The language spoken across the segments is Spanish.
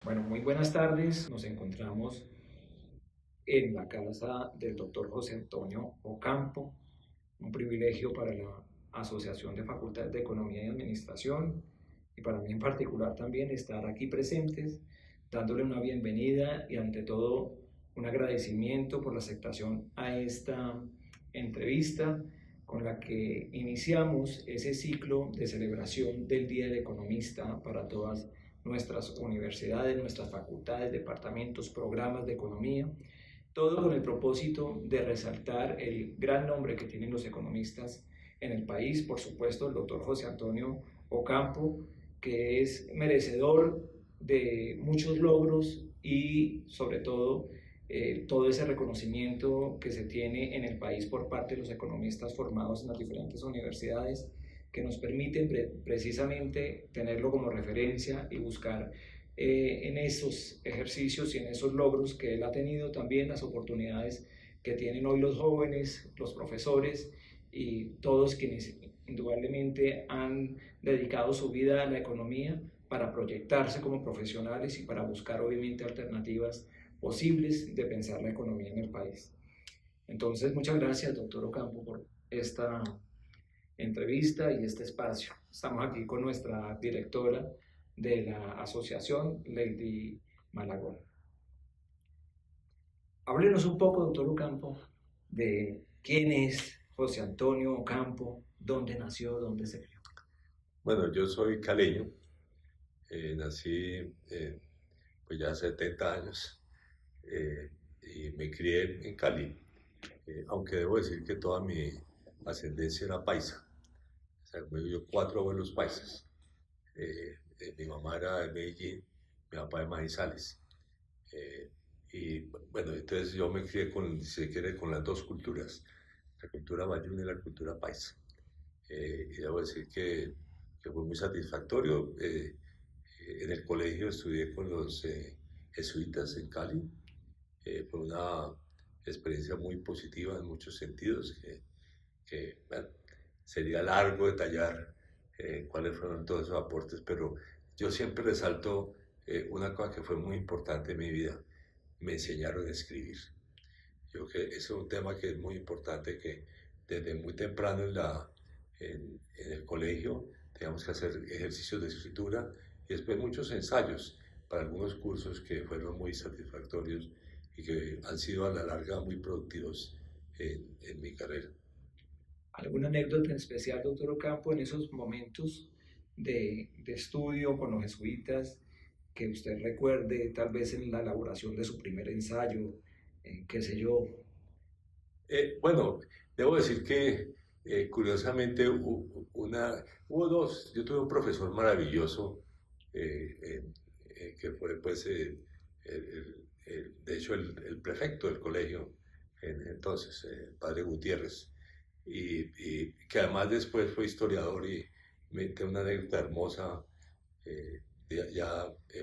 Bueno, muy buenas tardes. Nos encontramos en la casa del doctor José Antonio Ocampo, un privilegio para la Asociación de Facultades de Economía y Administración y para mí en particular también estar aquí presentes, dándole una bienvenida y ante todo un agradecimiento por la aceptación a esta entrevista con la que iniciamos ese ciclo de celebración del Día del Economista para todas nuestras universidades, nuestras facultades, departamentos, programas de economía, todo con el propósito de resaltar el gran nombre que tienen los economistas en el país, por supuesto el doctor José Antonio Ocampo, que es merecedor de muchos logros y sobre todo ese reconocimiento que se tiene en el país por parte de los economistas formados en las diferentes universidades que nos permiten precisamente tenerlo como referencia y buscar en esos ejercicios y en esos logros que él ha tenido también, las oportunidades que tienen hoy los jóvenes, los profesores y todos quienes indudablemente han dedicado su vida a la economía para proyectarse como profesionales y para buscar obviamente alternativas posibles de pensar la economía en el país. Entonces, muchas gracias, doctor Ocampo, por esta entrevista y este espacio. Estamos aquí con nuestra directora de la asociación, Lady Malagón. Háblenos un poco, doctor Ocampo, de quién es José Antonio Ocampo, dónde nació, dónde se crió. Bueno, yo soy caleño, nací pues ya hace 70 años y me crié en Cali, aunque debo decir que toda mi ascendencia era paisa. O sea, me dio cuatro abuelos paisas. Mi mamá era de Medellín, mi papá de Manizales. Eh, y bueno, entonces yo me crié con, si se quiere, con las dos culturas, la cultura bayuna y la cultura paisa. Y debo decir que fue muy satisfactorio. En el colegio estudié con los jesuitas en Cali. Fue una experiencia muy positiva en muchos sentidos, bueno, sería largo detallar cuáles fueron todos esos aportes, pero yo siempre resalto una cosa que fue muy importante en mi vida. Me enseñaron a escribir. Yo creo que ese es un tema que es muy importante, que desde muy temprano en el colegio teníamos que hacer ejercicios de escritura y después muchos ensayos para algunos cursos que fueron muy satisfactorios y que han sido a la larga muy productivos en mi carrera. ¿Alguna anécdota en especial, doctor Ocampo, en esos momentos de estudio con los jesuitas que usted recuerde, tal vez en la elaboración de su primer ensayo, qué sé yo? Bueno, debo decir que curiosamente hubo dos. Yo tuve un profesor maravilloso que fue pues de hecho el prefecto del colegio entonces, el padre Gutiérrez, y que además después fue historiador y me tiene una anécdota hermosa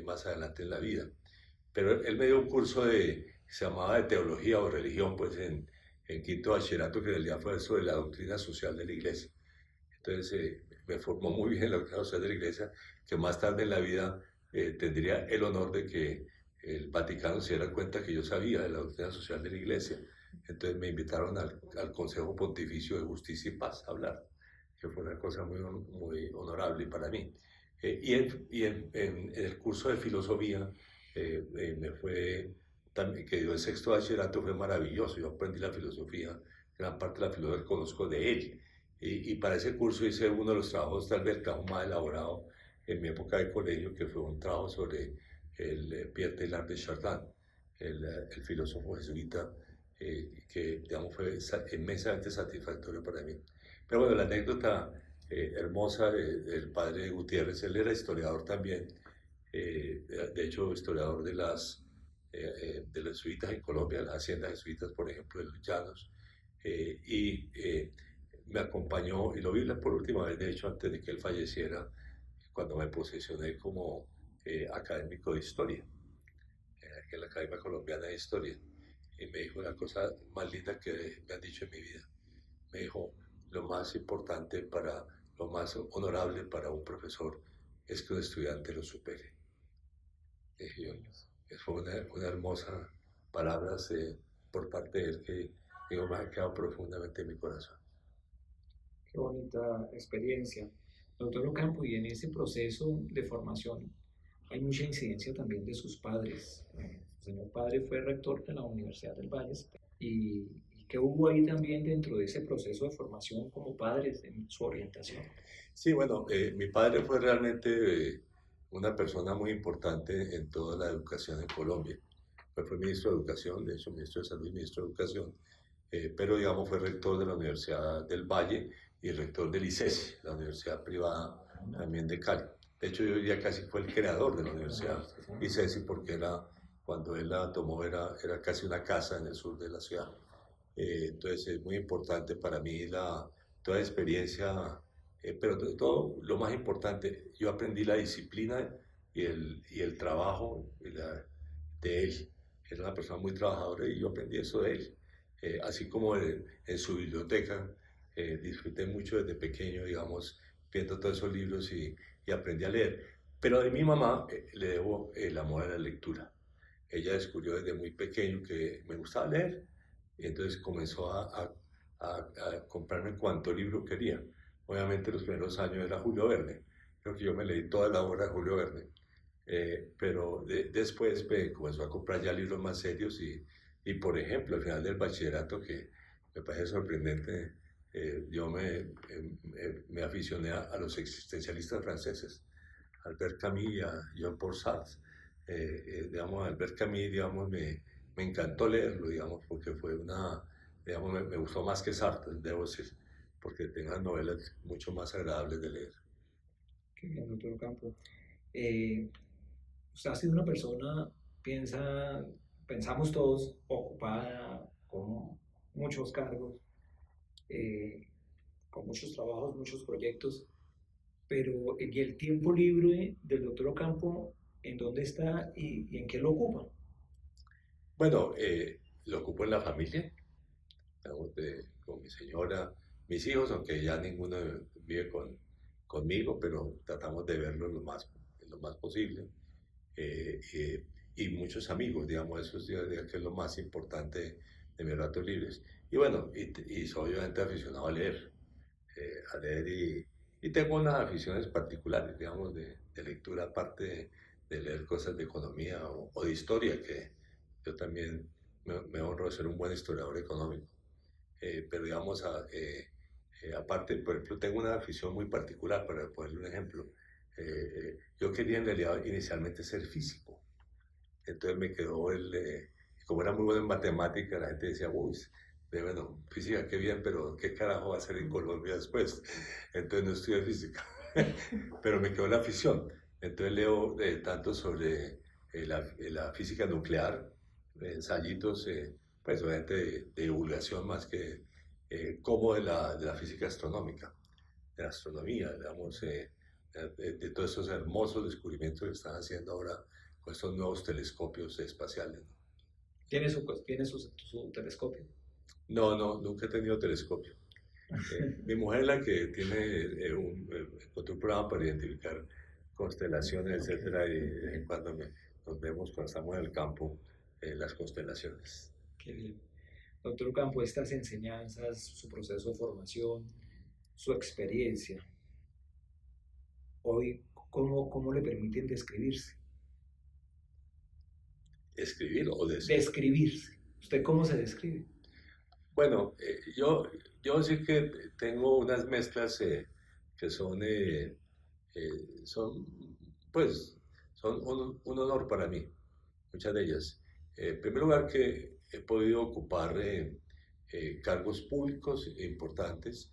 más adelante en la vida. Pero él me dio un curso se llamaba de teología o religión, pues en quinto bachillerato, que en realidad fue sobre la doctrina social de la iglesia. Entonces me formó muy bien en la doctrina social de la iglesia, que más tarde en la vida tendría el honor de que el Vaticano se diera cuenta que yo sabía de la doctrina social de la iglesia. Entonces me invitaron al Consejo Pontificio de Justicia y Paz a hablar, que fue una cosa muy honorable para mí. En el curso de filosofía me fue, también, que dio el sexto bachillerato, fue maravilloso. Yo aprendí la filosofía, gran parte de la filosofía que conozco de él. Y para ese curso hice uno de los trabajos tal vez aún más elaborado en mi época de colegio, que fue un trabajo sobre el Pierre Teilhard de Chardin, el filósofo jesuita, que digamos fue inmensamente satisfactorio para mí. Pero bueno, la anécdota hermosa del padre Gutiérrez, él era historiador también, de hecho historiador de las jesuitas en Colombia, las haciendas jesuitas, por ejemplo, de los Llanos, me acompañó y lo vi por última vez, de hecho, antes de que él falleciera, cuando me posesioné como académico de historia, en la Academia Colombiana de Historia. Y me dijo una cosa más linda que me han dicho en mi vida. Me dijo, lo más importante lo más honorable para un profesor es que un estudiante lo supere. yo- fue una hermosa palabras por parte de él que digo, me ha quedado profundamente en mi corazón. Qué bonita experiencia. Doctor Ocampo, y en ese proceso de formación hay mucha incidencia también de sus padres. Su señor padre fue rector de la Universidad del Valle y qué hubo ahí también dentro de ese proceso de formación como padres en su orientación. Sí, bueno, mi padre fue realmente una persona muy importante en toda la educación en Colombia. Fue ministro de Educación, de hecho, ministro de Salud y ministro de Educación, pero digamos fue rector de la Universidad del Valle y rector del ICESI, la universidad privada también de Cali. De hecho, yo ya casi fue el creador de la Universidad ICESI porque cuando él la tomó era casi una casa en el sur de la ciudad. Entonces es muy importante para mí toda experiencia, pero todo lo más importante, yo aprendí la disciplina y el trabajo de él. Era una persona muy trabajadora y yo aprendí eso de él. Así como en su biblioteca, disfruté mucho desde pequeño, digamos, viendo todos esos libros y aprendí a leer. Pero de mi mamá le debo el amor a la lectura. Ella descubrió desde muy pequeño que me gustaba leer y entonces comenzó a comprarme cuanto libro quería. Obviamente los primeros años era Julio Verne. Creo que yo me leí toda la obra de Julio Verne. Pero después me comenzó a comprar ya libros más serios y, por ejemplo, al final del bachillerato, que me parece sorprendente, yo me aficioné a los existencialistas franceses, Albert Camus y a Jean-Paul Sartre. Digamos, Albert Camus, digamos, me encantó leerlo, digamos, porque digamos, me gustó más que Sartre, debo decir, porque tenía novelas mucho más agradables de leer. Qué bien, doctor Ocampo. Eh, Usted ha sido una persona, pensamos todos, ocupada, con muchos cargos, eh, con muchos trabajos, muchos proyectos, pero ¿y el tiempo libre del doctor Ocampo, en dónde está y en qué lo ocupa? Bueno, lo ocupo en la familia, digamos, con mi señora, mis hijos, aunque ya ninguno vive conmigo, pero tratamos de verlo lo más posible. Y muchos amigos, digamos, eso yo diría que es lo más importante de mis ratos libres. Y bueno, y soy obviamente aficionado a leer y tengo unas aficiones particulares, digamos, de lectura, aparte de leer cosas de economía o de historia, que yo también me honro de ser un buen historiador económico. Pero digamos, aparte, por ejemplo, tengo una afición muy particular, para ponerle un ejemplo. Yo quería en realidad inicialmente ser físico, entonces me quedó como era muy bueno en matemática, la gente decía, uy, bueno, física qué bien, pero ¿qué carajo va a hacer en Colombia después? Entonces no estudié física, pero me quedó la afición. Entonces leo tanto sobre la física nuclear, ensayitos, pues obviamente de divulgación más que como de la física astronómica, de la astronomía, digamos, de todos esos hermosos descubrimientos que están haciendo ahora con estos nuevos telescopios espaciales. ¿Tiene su telescopio? No, no, nunca he tenido telescopio. Mi mujer es la que tiene encontró un programa para identificar constelaciones, Ok, etcétera, y de vez en cuando nos vemos cuando estamos en el campo las constelaciones. qué bien. Doctor Ocampo, estas enseñanzas, su proceso de formación, su experiencia, hoy, ¿cómo le permiten describirse? Escribir o decir. Describirse. ¿Usted cómo se describe? Bueno, yo sí que tengo unas mezclas que son, pues, son un honor para mí, muchas de ellas. En primer lugar, que he podido ocupar cargos públicos importantes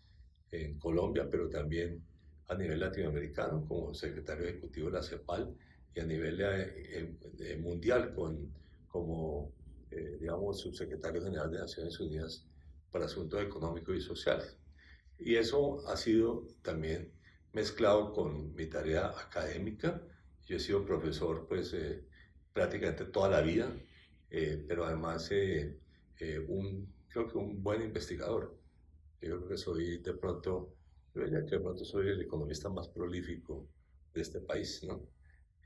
en Colombia, pero también a nivel latinoamericano, como secretario ejecutivo de la CEPAL, y a nivel mundial como, digamos, subsecretario general de Naciones Unidas para Asuntos Económicos y Sociales. Y eso ha sido también mezclado con mi tarea académica. Yo he sido profesor pues prácticamente toda la vida, pero además creo que un buen investigador. Yo creo que soy de pronto, yo diría que de pronto soy el economista más prolífico de este país, ¿no?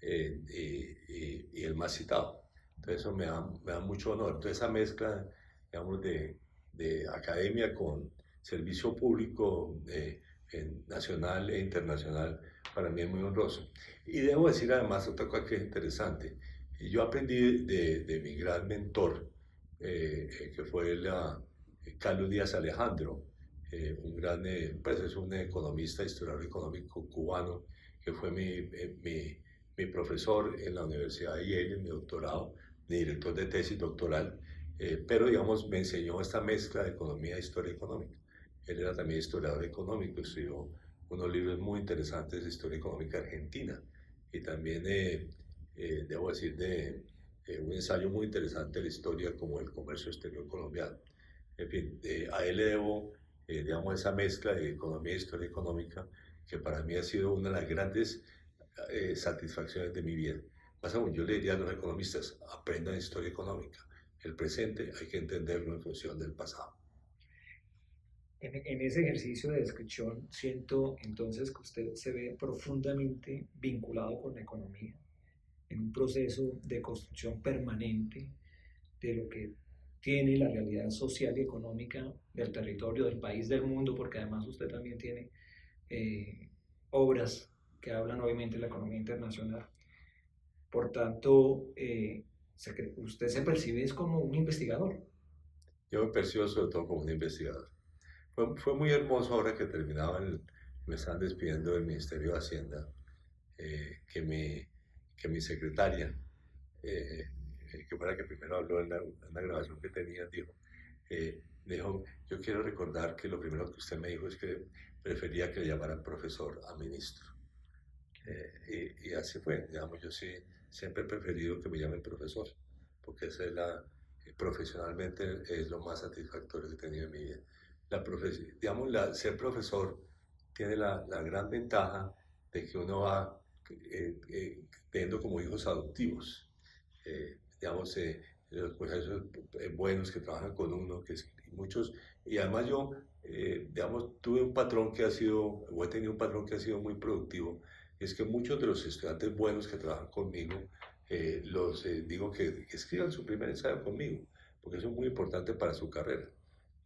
y el más citado. Entonces eso me da mucho honor. Entonces esa mezcla, digamos, de academia con servicio público nacional e internacional, para mí es muy honroso. Y debo decir además otra cosa que es interesante. Yo aprendí de mi gran mentor, que fue Carlos Díaz Alejandro, un gran, pues es un economista, historiador económico cubano, que fue mi profesor en la Universidad de Yale, en mi doctorado, mi director de tesis doctoral, pero digamos me enseñó esta mezcla de economía e historia económica. Él era también historiador económico, escribió unos libros muy interesantes de historia económica argentina y también, debo decir, un ensayo muy interesante de la historia como el comercio exterior colombiano. En fin, a él le debo, digamos, esa mezcla de economía e historia económica que para mí ha sido una de las grandes satisfacciones de mi vida. Más aún, yo le diría a los economistas, aprendan historia económica. El presente hay que entenderlo en función del pasado. En ese ejercicio de descripción siento entonces que usted se ve profundamente vinculado con la economía, en un proceso de construcción permanente de lo que tiene la realidad social y económica del territorio, del país, del mundo, porque además usted también tiene obras que hablan obviamente de la economía internacional. Por tanto, usted se percibe es como un investigador. Yo me percibo sobre todo como un investigador. Fue muy hermoso ahora que me estaban despidiendo del Ministerio de Hacienda, que mi secretaria, eh, que fue la que primero habló en la grabación que tenía, dijo, yo quiero recordar que lo primero que usted me dijo es que prefería que le llamaran profesor a ministro. Y así fue, digamos, yo sí siempre he preferido que me llamen profesor, porque profesionalmente es lo más satisfactorio que he tenido en mi vida. Digamos, ser profesor tiene la gran ventaja de que uno va teniendo como hijos adoptivos, digamos, los profesores buenos que trabajan con uno, muchos, y además yo, digamos, tuve un patrón que ha sido, o he tenido un patrón que ha sido muy productivo, es que muchos de los estudiantes buenos que trabajan conmigo, digo que escriban su primer ensayo conmigo, porque eso es muy importante para su carrera.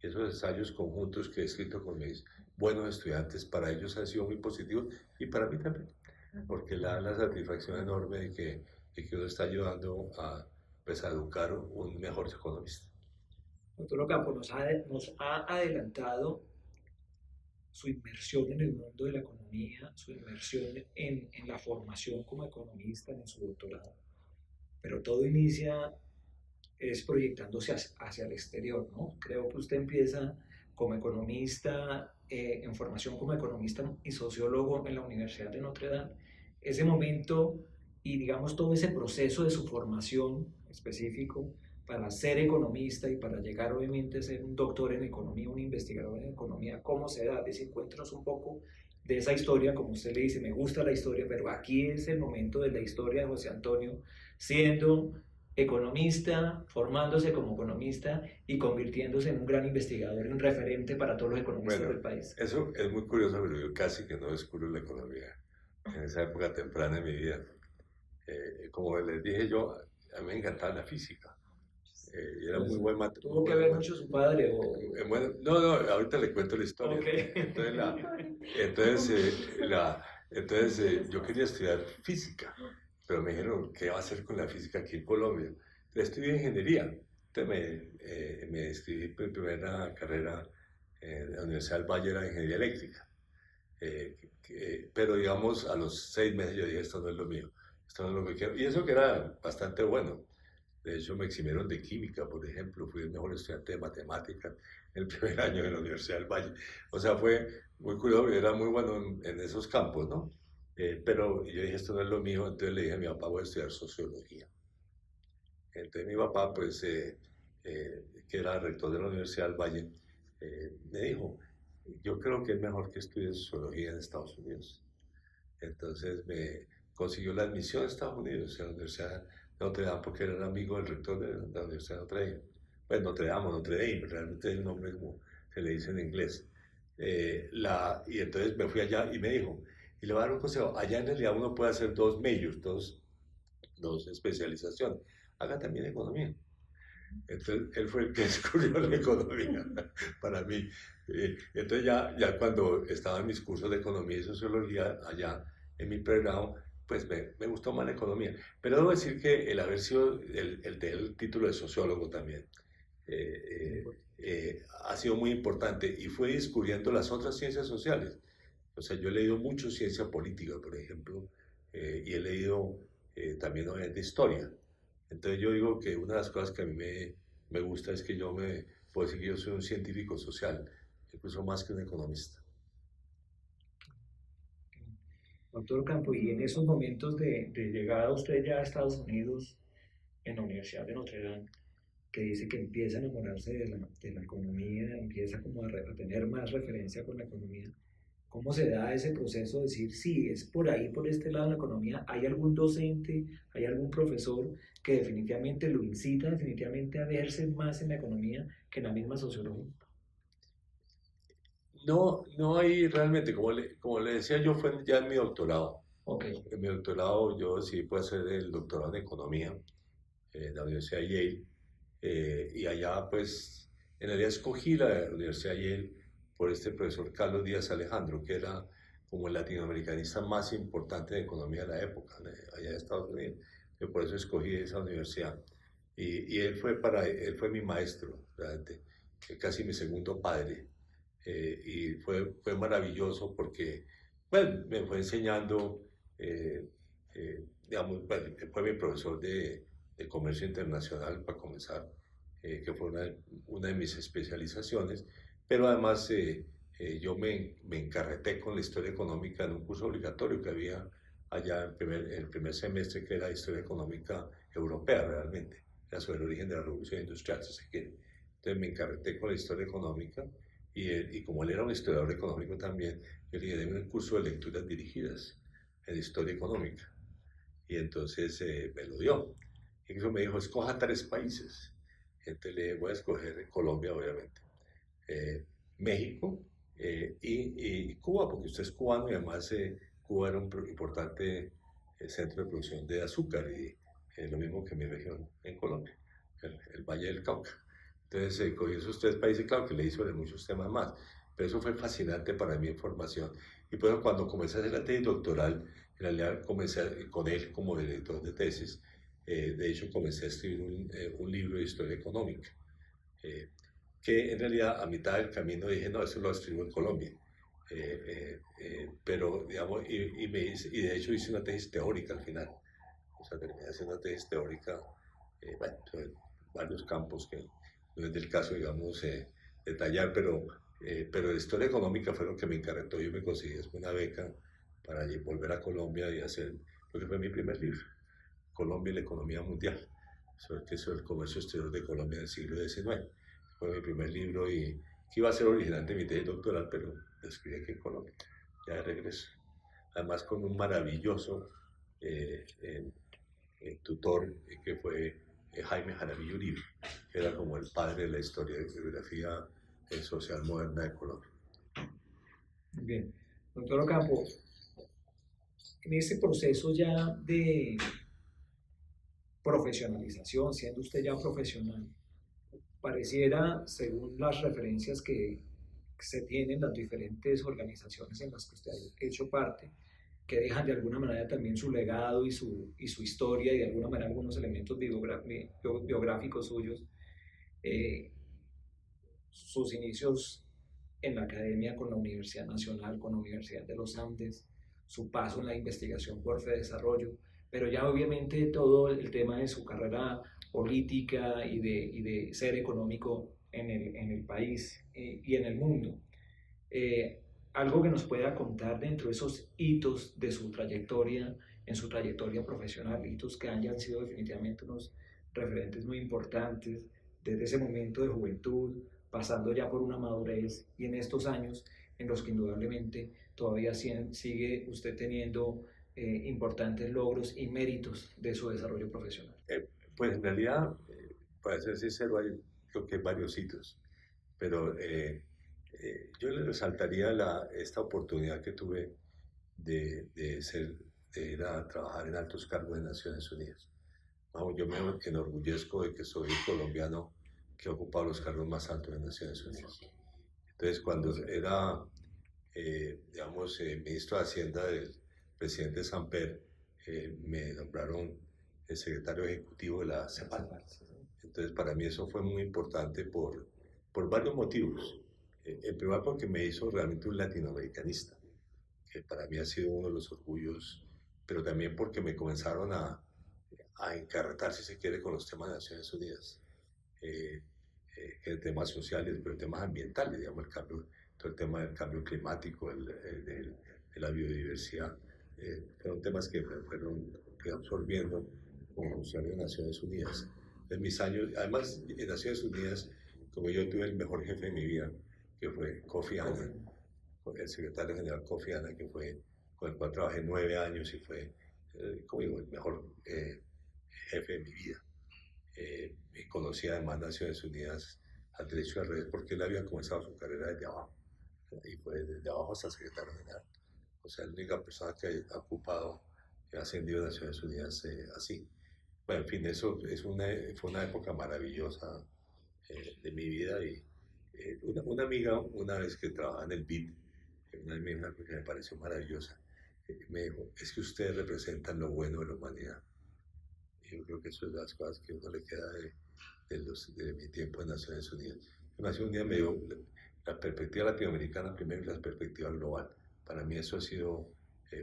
Y esos ensayos conjuntos que he escrito con mis buenos estudiantes, para ellos han sido muy positivos y para mí también, porque da la satisfacción enorme de que uno está ayudando pues, a educar un mejor economista. Doctor Ocampo, nos ha adelantado su inmersión en el mundo de la economía, su inmersión en la formación como economista en su doctorado, pero todo inicia es proyectándose hacia el exterior, ¿no? Creo que usted empieza como economista, en formación como economista y sociólogo en la Universidad de Notre Dame. Ese momento y digamos todo ese proceso de su formación específico para ser economista y para llegar obviamente a ser un doctor en economía, un investigador en economía, ¿cómo se da? Cuéntanos un poco de esa historia, como usted le dice, me gusta la historia, pero aquí es el momento de la historia de José Antonio siendo economista, formándose como economista y convirtiéndose en un gran investigador, un referente para todos los economistas del país. Eso es muy curioso, pero yo casi que no descubro la economía en esa época temprana de mi vida. Como les dije yo, a mí me encantaba la física. Y era muy buen matemático. ¿Tuvo que ver mucho su padre? Bueno, no, ahorita le cuento la historia. Okay. Entonces, yo quería estudiar física, pero me dijeron, ¿qué va a hacer con la física aquí en Colombia? Entonces estudié ingeniería. Entonces me inscribí por mi primera carrera en la Universidad del Valle, era ingeniería eléctrica. Pero digamos, a los 6 meses yo dije, esto no es lo mío, esto no es lo que quiero. Y eso que era bastante bueno. De hecho, me eximieron de química, por ejemplo. Fui el mejor estudiante de matemáticas el primer año de la Universidad del Valle. O sea, fue muy curioso, era muy bueno en esos campos, ¿no? Pero yo dije, esto no es lo mío, entonces le dije a mi papá, voy a estudiar sociología. Entonces mi papá, pues, que era rector de la Universidad del Valle, me dijo, yo creo que es mejor que estudies sociología en Estados Unidos. Entonces me consiguió la admisión a Estados Unidos, en la Universidad de Notre Dame, porque era amigo del rector de la Universidad de Notre Dame. Pues Notre Dame, realmente el nombre es como se le dice en inglés. Y entonces me fui allá y me dijo, y le voy a dar un consejo, allá en realidad uno puede hacer 2 majors, dos especializaciones, haga también economía. Entonces, él fue el que descubrió la economía para mí. Entonces, ya cuando estaba en mis cursos de economía y sociología, allá en mi pregrado, pues me gustó más la economía. Pero debo decir que el haber sido el título de sociólogo también ha sido muy importante y fue descubriendo las otras ciencias sociales. O sea, yo he leído mucho ciencia política, por ejemplo, y he leído también obviamente historia. Entonces yo digo que una de las cosas que a mí me gusta es que puedo decir que yo soy un científico social, incluso más que un economista. Doctor Campo, y en esos momentos de llegada usted ya a Estados Unidos, en la Universidad de Notre Dame, que dice que empieza a enamorarse de la economía, empieza como a tener más referencia con la economía. ¿Cómo se da ese proceso de decir, sí, es por ahí, por este lado de la economía? ¿Hay algún docente, hay algún profesor que definitivamente lo incita definitivamente a verse más en la economía que en la misma sociología? No, no hay realmente, como le decía yo, fue ya en mi doctorado. Ok. En mi doctorado yo sí puedo hacer el doctorado en economía en la Universidad de Yale. Y allá, pues, en realidad escogí la Universidad de Yale por este profesor Carlos Díaz Alejandro, que era como el latinoamericanista más importante de economía de la época, allá en Estados Unidos. Yo por eso escogí esa universidad. Y él fue mi maestro, realmente, casi mi segundo padre. Y fue maravilloso porque, bueno, me fue enseñando, digamos, bueno, fue mi profesor de comercio internacional para comenzar, que fue una de mis especializaciones, pero además yo me encarreté con la historia económica en un curso obligatorio que había allá en el primer semestre, que era historia económica europea realmente, era sobre el origen de la revolución industrial, si se quiere. Entonces me encarreté con la historia económica y como él era un historiador económico también, yo le dije, un curso de lecturas dirigidas en historia económica. Y entonces me lo dio. Incluso me dijo, escoja 3 países. Entonces le dije, voy a escoger Colombia, obviamente, México y Cuba, porque usted es cubano y además Cuba era un importante centro de producción de azúcar y lo mismo que mi región en Colombia, el Valle del Cauca. Entonces cogí esos 3 países, claro que leí sobre muchos temas más, pero eso fue fascinante para mi formación. Y pues cuando comencé a hacer la tesis doctoral, en realidad comencé con él como director de tesis. De hecho, comencé a escribir un libro de historia económica, eh, que en realidad a mitad del camino dije, no, eso lo escribo en Colombia. Pero, digamos, y de hecho hice una tesis teórica al final. O sea, terminé haciendo una tesis teórica, bueno, sobre varios campos que no es del caso, digamos, detallar, pero la historia económica fue lo que me encarretó. Yo me conseguí después una beca para volver a Colombia y hacer lo que fue mi primer libro, Colombia y la economía mundial, sobre el comercio exterior de Colombia del siglo XIX. Fue mi primer libro y que iba a ser originalmente mi tesis doctoral, pero lo escribí aquí en Colombia, ya de regreso. Además con un maravilloso eh, eh, tutor que fue Jaime Jaramillo Uribe, que era como el padre de la historia de geografía social moderna de Colombia. Bien. Doctor Ocampo, en este proceso ya de profesionalización, siendo usted ya profesional, pareciera, según las referencias que se tienen las diferentes organizaciones en las que usted ha hecho parte, que dejan de alguna manera también su legado y su historia y de alguna manera algunos elementos biográficos suyos, eh, sus inicios en la academia con la Universidad Nacional, con la Universidad de los Andes, su paso en la investigación por Fedesarrollo, pero ya obviamente todo el tema de su carrera política y de ser económico en el país y en el mundo. Eh, Algo que nos pueda contar dentro de esos hitos de su trayectoria, en su trayectoria profesional, hitos que hayan sido definitivamente unos referentes muy importantes desde ese momento de juventud, pasando ya por una madurez y en estos años en los que indudablemente todavía sigue usted teniendo importantes logros y méritos de su desarrollo profesional. Pues en realidad, para ser sincero, creo que hay varios hitos, pero yo le resaltaría esta oportunidad que tuve de ser de ir a trabajar en altos cargos de Naciones Unidas. Vamos, yo me enorgullezco de que soy el colombiano que ha ocupado los cargos más altos de Naciones Unidas. Entonces, cuando era, digamos, ministro de Hacienda del presidente Samper, me nombraron el secretario ejecutivo de la CEPAL. Entonces, para mí eso fue muy importante por varios motivos. En primer lugar, porque me hizo realmente un latinoamericanista, que para mí ha sido uno de los orgullos, pero también porque me comenzaron a encarretar, si se quiere, con los temas de Naciones Unidas. Temas sociales, pero temas ambientales, digamos, todo el tema del cambio climático, de la biodiversidad, fueron temas que me fueron absorbiendo como funcionario de Naciones Unidas. En mis años, además, en Naciones Unidas, como yo tuve el mejor jefe de mi vida, que fue Kofi Annan, el secretario general Kofi Annan, que fue con el cual trabajé 9 años y fue, como digo, el mejor jefe de mi vida. Y conocí además Naciones Unidas al derecho al revés porque él había comenzado su carrera desde abajo y fue desde abajo hasta secretario general. O sea, la única persona que ha ocupado, que ha ascendido a Naciones Unidas así. Bueno, en fin, eso fue una época maravillosa de mi vida y una amiga, una vez que trabajaba en el BID, una amiga que me pareció maravillosa, me dijo, es que ustedes representan lo bueno de la humanidad. Yo creo que eso es de las cosas que uno le queda de mi tiempo en Naciones Unidas. En Naciones Unidas me dio la perspectiva latinoamericana primero y la perspectiva global. Para mí eso ha sido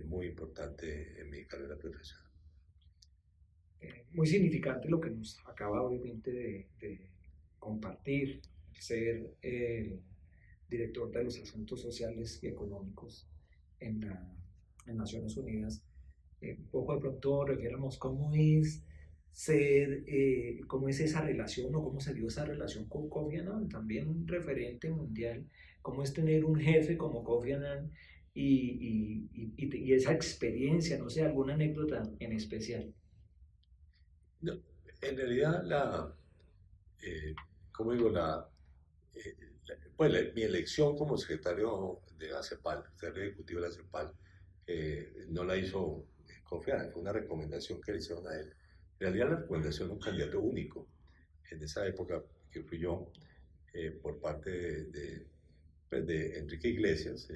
muy importante en mi carrera profesional. Muy significante lo que nos acaba obviamente de compartir, ser el director de los asuntos sociales y económicos en Naciones Unidas. Un poco de pronto refiéramos cómo es cómo es esa relación o cómo se dio esa relación con Kofi Annan, también un referente mundial, cómo es tener un jefe como Kofi Annan y esa experiencia, no sé, alguna anécdota en especial. No, en realidad, ¿cómo digo? Mi elección como secretario de la CEPAL, secretario ejecutivo de la CEPAL, no la hizo Kofi Annan, fue una recomendación que le hicieron a él. En realidad la recomendación de un candidato único. En esa época que fui yo, por parte pues, de Enrique Iglesias,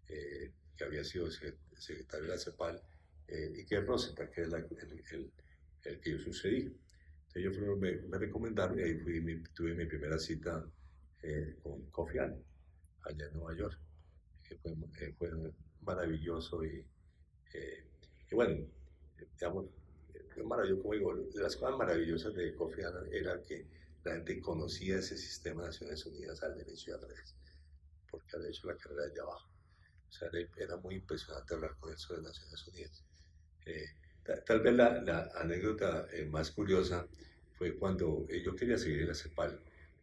que había sido secretario de la CEPAL, y que Rosenthal, que es el que yo sucedí. Entonces me recomendaron y ahí tuve mi primera cita con Kofi Annan, allá en Nueva York, que fue maravilloso y bueno, digamos, maravilloso, como digo, de las cosas maravillosas de Kofi Annan era que la gente conocía ese sistema de Naciones Unidas al derecho y al revés, porque había hecho la carrera desde abajo. O sea, era muy impresionante hablar con él sobre Naciones Unidas. Tal vez la anécdota más curiosa fue cuando yo quería seguir en la CEPAL,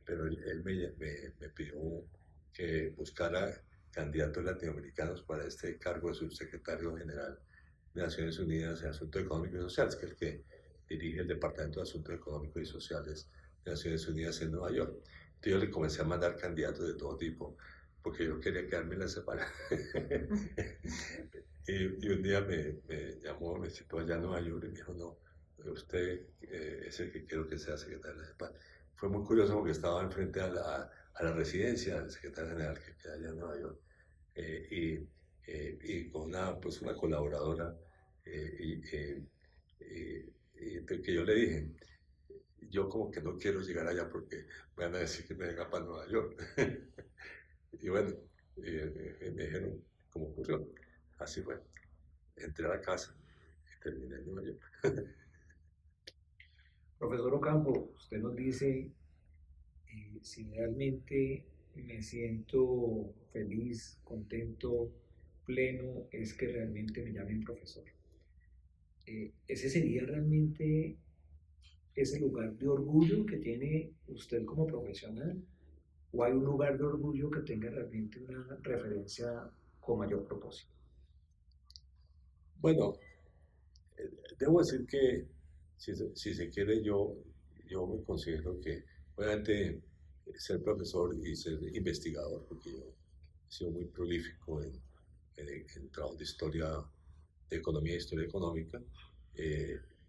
pero él me pidió que buscara candidatos latinoamericanos para este cargo de subsecretario general de Naciones Unidas en Asuntos Económicos y Sociales, que es el que dirige el Departamento de Asuntos Económicos y Sociales de Naciones Unidas en Nueva York. Entonces yo le comencé a mandar candidatos de todo tipo, porque yo quería quedarme en la CEPAL. Y un día me llamó, me citó allá en Nueva York y me dijo, no, usted es el que quiero que sea secretario de la CEPAL. Fue muy curioso porque estaba enfrente a la residencia del secretario general que queda allá en Nueva York y con pues una colaboradora entonces que yo le dije, yo como que no quiero llegar allá porque me van a decir que me venga para Nueva York. Y bueno, me dijeron cómo ocurrió. Así fue. Entré a la casa y terminé en Nueva York. Profesor Ocampo, usted nos dice si realmente me siento feliz, contento, pleno, es que realmente me llamen profesor. ¿Ese sería realmente ese lugar de orgullo que tiene usted como profesional? ¿O hay un lugar de orgullo que tenga realmente una referencia con mayor propósito? Bueno, debo decir que si se quiere, yo me considero que obviamente ser profesor y ser investigador, porque yo he sido muy prolífico en trabajo de historia de economía e historia económica,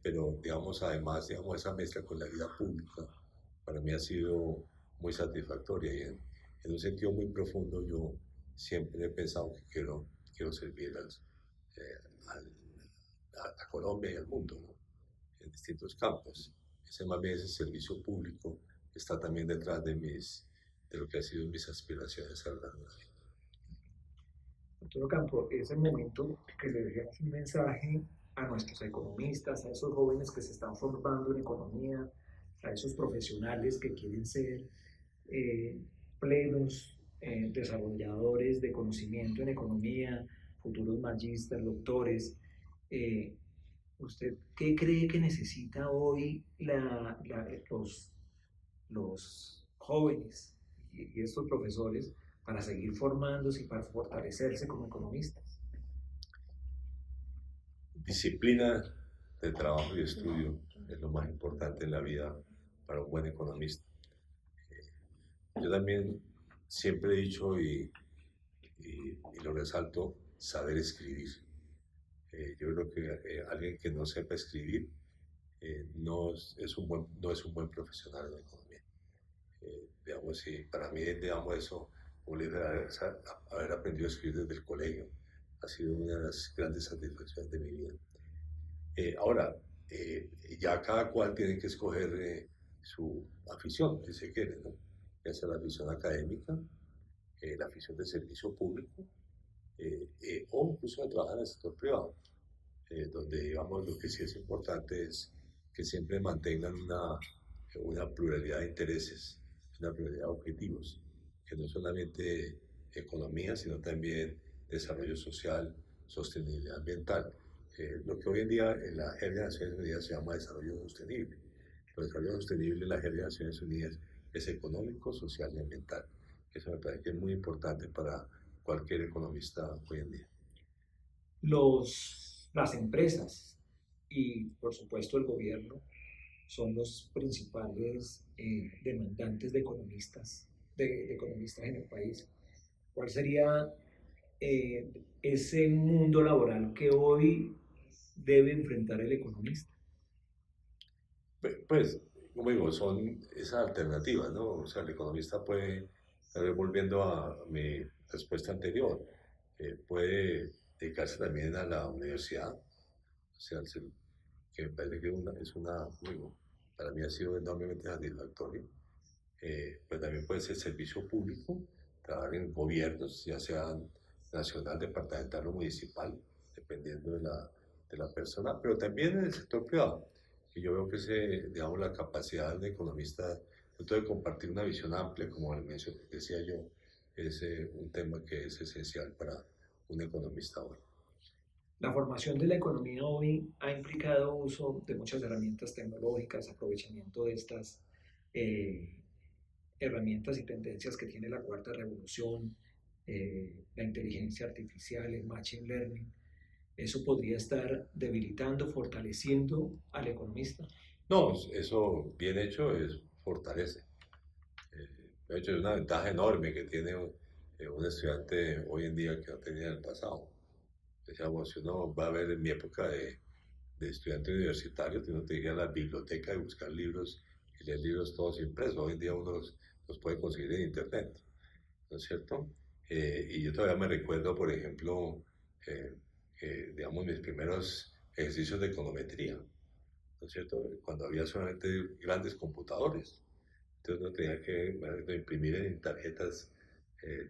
pero digamos, además, digamos, esa mezcla con la vida pública para mí ha sido muy satisfactoria y en un sentido muy profundo yo siempre he pensado que quiero servir eh, al- a Colombia y al mundo, ¿no? En distintos campos. Ese más bien ese servicio público está también detrás de lo que ha sido mis aspiraciones a lo largo de la vida. Arturo Campo, es el momento que le dejemos un mensaje a nuestros economistas, a esos jóvenes que se están formando en economía, a esos profesionales que quieren ser eh, plenos desarrolladores de conocimiento en economía, futuros magísteres, doctores. Eh, ¿Usted qué cree que necesita hoy los jóvenes y estos profesores para seguir formándose y para fortalecerse como economistas? Disciplina de trabajo y estudio es lo más importante en la vida para un buen economista. Yo también siempre he dicho y lo resalto, saber escribir. Yo creo que alguien que no sepa escribir no es un buen profesional de la economía. Digamos, y para mí, digamos, eso, haber aprendido a escribir desde el colegio ha sido una de las grandes satisfacciones de mi vida. Ahora, ya cada cual tiene que escoger su afición, si se quiere, ¿no? Ya sea la afición académica, la afición de servicio público, o incluso de trabajar en el sector privado, donde, digamos, lo que sí es importante es que siempre mantengan una pluralidad de intereses, una pluralidad de objetivos, que no solamente economía, sino también desarrollo social, sostenibilidad ambiental, lo que hoy en día en la jerga de Naciones Unidas se llama desarrollo sostenible. El desarrollo sostenible en la jerga de Naciones Unidas es económico, social y ambiental. Eso me parece que es muy importante para cualquier economista hoy en día. Las empresas y, por supuesto, el gobierno son los principales demandantes de economistas en el país. ¿Cuál sería ese mundo laboral que hoy debe enfrentar el economista? Pues, como digo, son esas alternativas, ¿no? O sea, el economista puede, tal vez volviendo a mi respuesta anterior, puede dedicarse también a la universidad, o sea, que me parece que digo, para mí ha sido enormemente satisfactorio. Pues también puede ser servicio público, trabajar en gobiernos, ya sean nacional, departamental o municipal, dependiendo de la persona, pero también en el sector privado. Y yo veo que digamos, la capacidad del economista de compartir una visión amplia, como decía yo, es un tema que es esencial para un economista hoy. La formación de la economía hoy ha implicado uso de muchas herramientas tecnológicas, aprovechamiento de estas eh, herramientas y tendencias que tiene la cuarta revolución, la inteligencia artificial, el machine learning. ¿Eso podría estar debilitando, fortaleciendo al economista? No, eso bien hecho fortalece. De hecho, es una ventaja enorme que tiene un estudiante hoy en día que no tenía en el pasado. Decíamos, si uno va a ver en mi época de estudiante universitario, uno tenía que ir a la biblioteca y buscar libros y leer libros todos impresos. Hoy en día uno los puede conseguir en internet, ¿no es cierto? Y yo todavía me recuerdo, por ejemplo, digamos, mis primeros ejercicios de econometría, ¿no es cierto? Cuando había solamente grandes computadores. Entonces uno tenía que imprimir en tarjetas,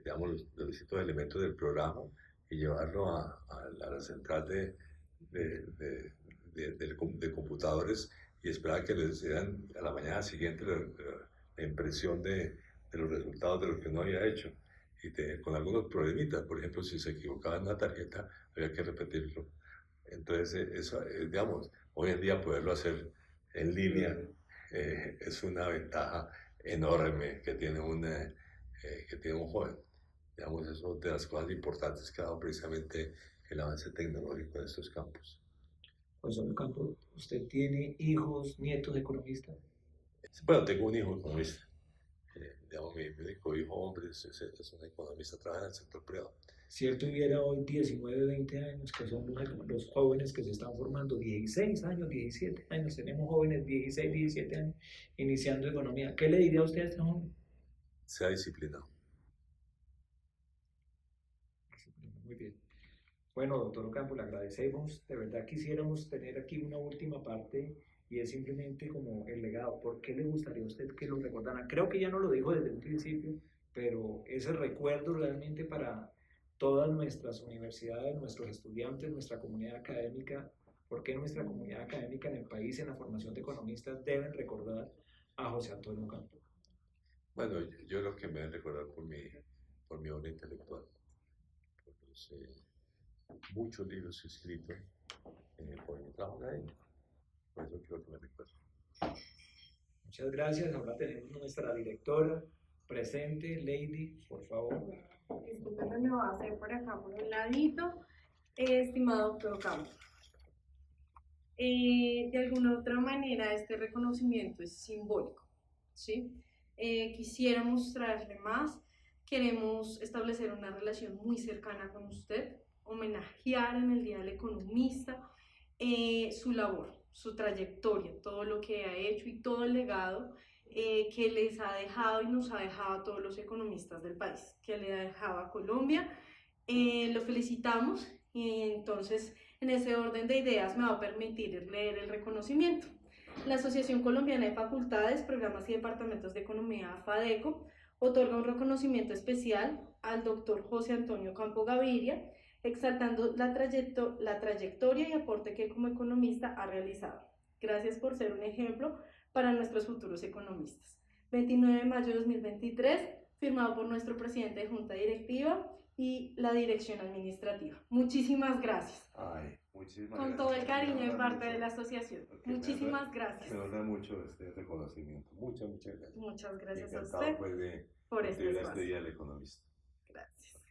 digamos, los distintos elementos del programa y llevarlo a la central de, de, de computadores y esperar que les dieran a la mañana siguiente la impresión de los resultados de lo que uno había hecho. Con algunos problemitas, por ejemplo, si se equivocaba en una tarjeta, había que repetirlo. Entonces, eso, digamos, hoy en día poderlo hacer en línea es una ventaja enorme que tiene un joven. Digamos, eso es de las cosas importantes que ha dado precisamente el avance tecnológico en estos campos. Profesor Campo, ¿usted tiene hijos, nietos economistas? Bueno, tengo un hijo economista. Digamos, mi único hijo hombre es un economista, trabaja en el sector privado. ¿Cierto? Hubiera hoy 19, 20 años, que son los jóvenes que se están formando, 16 años, 17 años, tenemos jóvenes 16, 17 años iniciando economía. ¿Qué le diría a usted a este joven? Sea disciplinado. Muy bien. Bueno, doctor Ocampo, le agradecemos. De verdad quisiéramos tener aquí una última parte y es simplemente como el legado. ¿Por qué le gustaría a usted que lo recordaran? Creo que ya no lo dijo desde un principio, pero ese recuerdo realmente para todas nuestras universidades, nuestros estudiantes, nuestra comunidad académica, ¿por qué nuestra comunidad académica en el país, en la formación de economistas, deben recordar a José Antonio Ocampo? Bueno, yo lo que me voy a recordar por mi obra intelectual, por los muchos libros escritos, por mi trabajo académico. Por eso quiero que me recuerden. Muchas gracias. Ahora tenemos nuestra directora presente, Lady, por favor. Disculpen, me va a hacer por acá por un ladito, estimado doctor Ocampo. De alguna otra manera, este reconocimiento es simbólico, ¿sí? Quisiera mostrarle más, queremos establecer una relación muy cercana con usted, homenajear en el Día del Economista su labor, su trayectoria, todo lo que ha hecho y todo el legado que les ha dejado y nos ha dejado a todos los economistas del país, que le ha dejado a Colombia. Lo felicitamos y entonces en ese orden de ideas me va a permitir leer el reconocimiento. La Asociación Colombiana de Facultades, Programas y Departamentos de Economía, FADECO, otorga un reconocimiento especial al doctor José Antonio Ocampo Gaviria, exaltando la trayectoria y aporte que como economista ha realizado. Gracias por ser un ejemplo para nuestros futuros economistas. 29 de mayo de 2023, firmado por nuestro presidente de Junta Directiva y la dirección administrativa. Muchísimas gracias. Ay, muchísimas Con gracias. todo el cariño de parte de la asociación. Muchísimas gracias. Me honra mucho este reconocimiento. Muchas gracias. Muchas gracias a Encantado, usted pues, de por este este espacio. Día del Economista. Gracias.